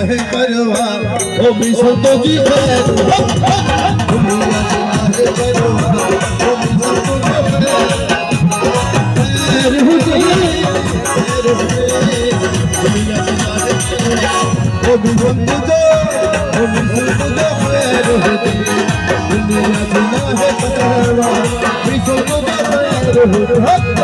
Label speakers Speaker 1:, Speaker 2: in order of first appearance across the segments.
Speaker 1: है करवा ओ बिसो तो जी खैर दुनिया है करवा ओ बिसो तो जी खैर हुए दुनिया है ओ बिसो तो खैर हुए दुनिया है करवा बिसो तो खैर हुए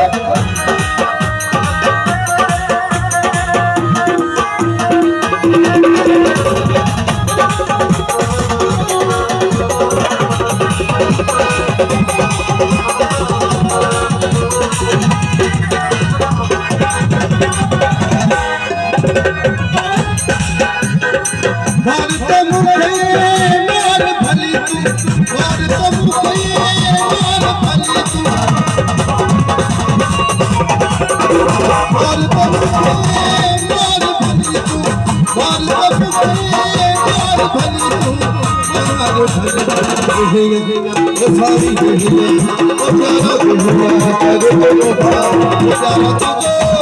Speaker 1: सारी